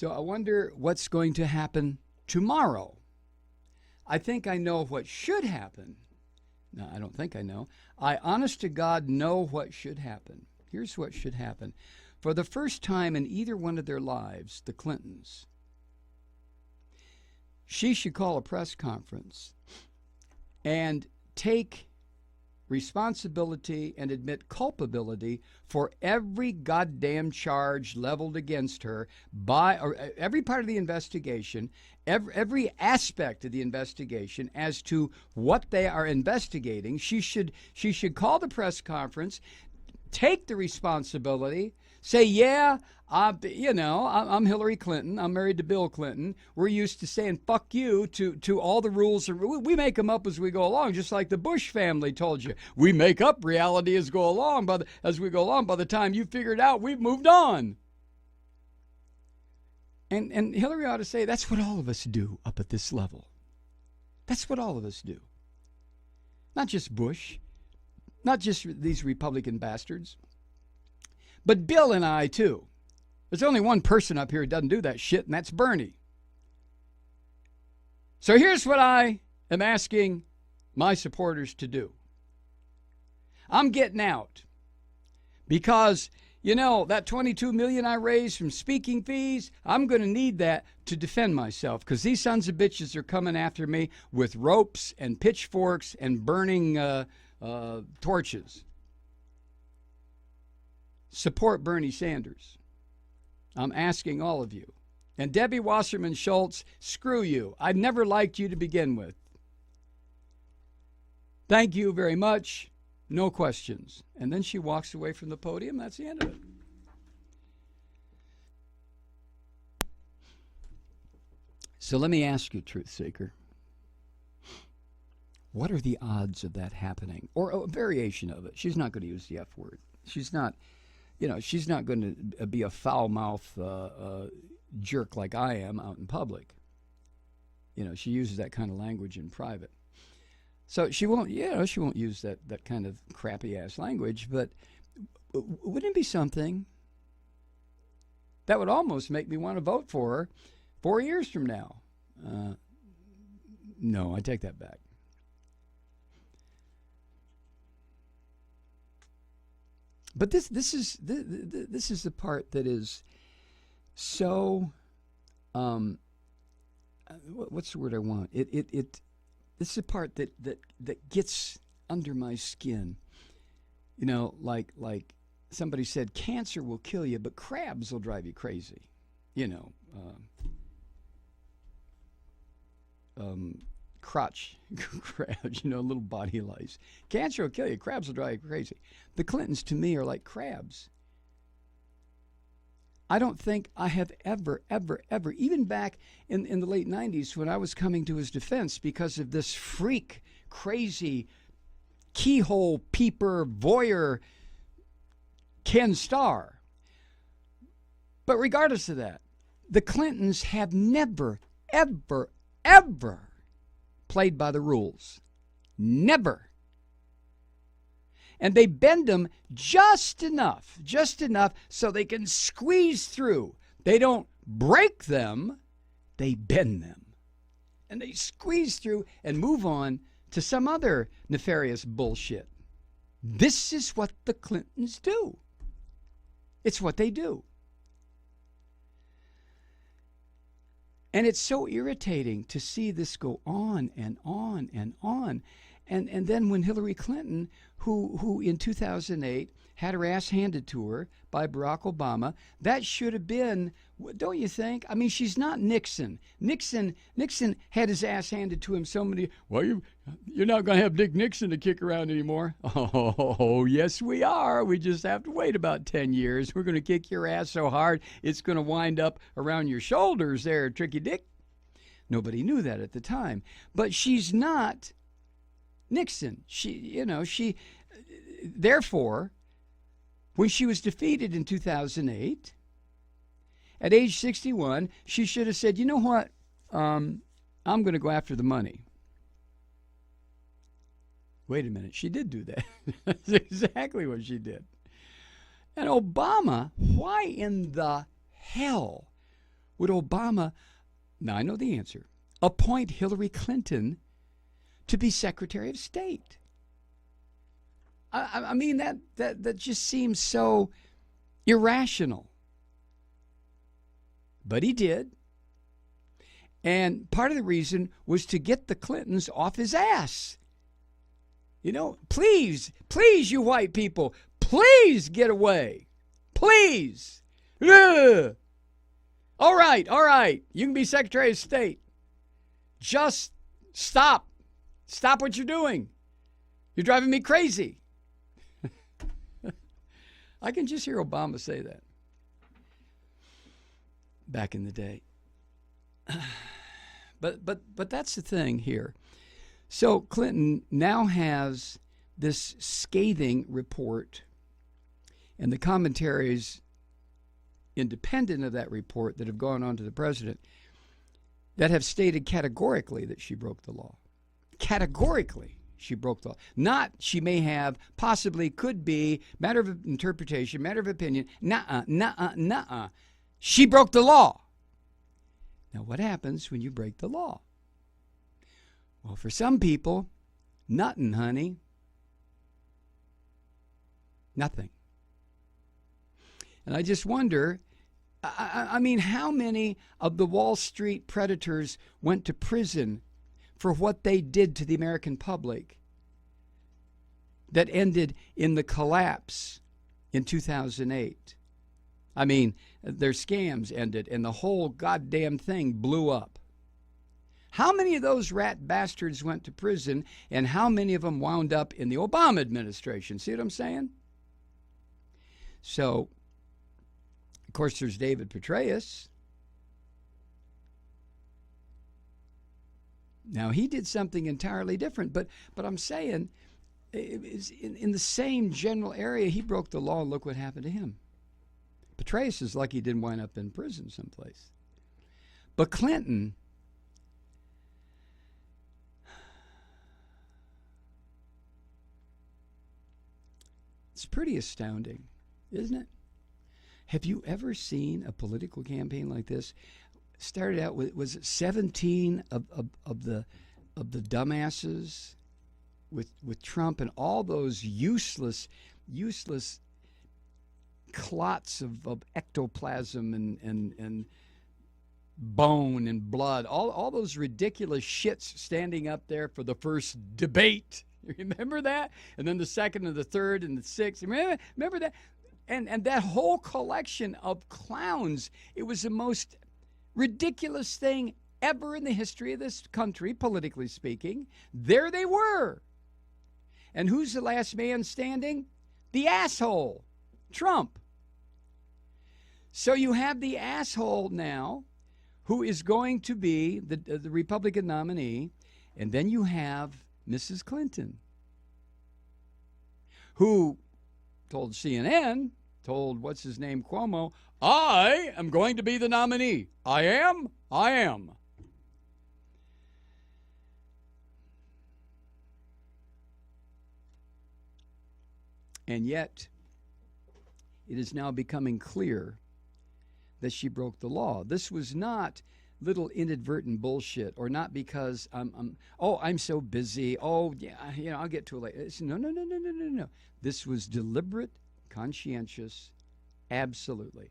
So I wonder what's going to happen tomorrow. I think I know what should happen. No, I don't think I know. I, honest to God, know what should happen. Here's what should happen. For the first time in either one of their lives, the Clintons, she should call a press conference and take responsibility and admit culpability for every goddamn charge leveled against her by or every part of the investigation, every aspect of the investigation as to what they are investigating. She should call the press conference, take the responsibility, say, yeah, I'm Hillary Clinton. I'm married to Bill Clinton. We're used to saying fuck you to all the rules. We make them up as we go along, just like the Bush family told you. We make up reality as we go along. By the time you figure it out, we've moved on. And Hillary ought to say, that's what all of us do up at this level. That's what all of us do. Not just Bush. Not just these Republican bastards. But Bill and I, too. There's only one person up here who doesn't do that shit, and that's Bernie. So here's what I am asking my supporters to do. I'm getting out because, that $22 million I raised from speaking fees, I'm going to need that to defend myself because these sons of bitches are coming after me with ropes and pitchforks and burning torches. Support Bernie Sanders. I'm asking all of you. And Debbie Wasserman Schultz, screw you. I never liked you to begin with. Thank you very much. No questions. And then she walks away from the podium. That's the end of it. So let me ask you, Truth Seeker. What are the odds of that happening? Or a variation of it. She's not going to use the F word. She's not going to be a foul-mouthed jerk like I am out in public. She uses that kind of language in private. So she won't use that kind of crappy-ass language, but wouldn't it be something? That would almost make me want to vote for her 4 years from now. No, I take that back. But this is the part that is so what's the word I want? This is the part that gets under my skin. Like somebody said, cancer will kill you, but crabs will drive you crazy. Crotch crabs, little body lice. Cancer will kill you. Crabs will drive you crazy. The Clintons, to me, are like crabs. I don't think I have ever, even back in the late 90s when I was coming to his defense because of this freak, crazy, keyhole peeper, voyeur, Ken Starr. But regardless of that, the Clintons have never, ever played by the rules. Never. And they bend them just enough so they can squeeze through. They don't break them, they bend them. And they squeeze through and move on to some other nefarious bullshit. This is what the Clintons do. It's what they do. And it's so irritating to see this go on and on and on. And then when Hillary Clinton, who in 2008 had her ass handed to her by Barack Obama, that should have been, don't you think? I mean, she's not Nixon. Nixon had his ass handed to him so many, well, you're not going to have Dick Nixon to kick around anymore. Oh, yes, we are. We just have to wait about 10 years. We're going to kick your ass so hard, it's going to wind up around your shoulders there, Tricky Dick. Nobody knew that at the time. But she's not Nixon. She, therefore, when she was defeated in 2008, at age 61, she should have said, you know what, I'm going to go after the money. Wait a minute, she did do that. That's exactly what she did. And Obama, why in the hell would Obama, now I know the answer, appoint Hillary Clinton to be Secretary of State? I mean, that just seems so irrational. But he did. And part of the reason was to get the Clintons off his ass. You know, please, you white people, please get away. Please. Ugh. All right. You can be Secretary of State. Just stop. Stop what you're doing. You're driving me crazy. I can just hear Obama say that back in the day. But that's the thing here. So Clinton now has this scathing report, and the commentaries independent of that report that have gone on to the president that have stated categorically that she broke the law. Categorically, she broke the law. Not she may have, possibly, could be, matter of interpretation, matter of opinion. Nuh-uh. She broke the law. Now, what happens when you break the law? Well, for some people, nothing, honey. Nothing. And I just wonder, I mean, how many of the Wall Street predators went to prison for what they did to the American public that ended in the collapse in 2008? I mean, their scams ended and the whole goddamn thing blew up. How many of those rat bastards went to prison, and how many of them wound up in the Obama administration? See what I'm saying? So, of course, there's David Petraeus. Now, he did something entirely different, but I'm saying in the same general area, he broke the law, and look what happened to him. Petraeus is lucky he didn't wind up in prison someplace. But Clinton, it's pretty astounding, isn't it? Have you ever seen a political campaign like this? Started out with, was it 17 of the dumbasses with Trump and all those useless clots of ectoplasm and bone and blood, all those ridiculous shits standing up there for the first debate. Remember that? And then the second and the third and the sixth. Remember that? And that whole collection of clowns, it was the most ridiculous thing ever in the history of this country, politically speaking. There they were. And who's the last man standing? The asshole, Trump. So you have the asshole now who is going to be the Republican nominee, and then you have Mrs. Clinton, who told CNN, told what's his name, Cuomo, I am going to be the nominee. I am. And yet, it is now becoming clear that she broke the law. This was not little inadvertent bullshit, or not because I'm so busy. Oh, yeah, I'll get to it later. No. This was deliberate, conscientious, absolutely.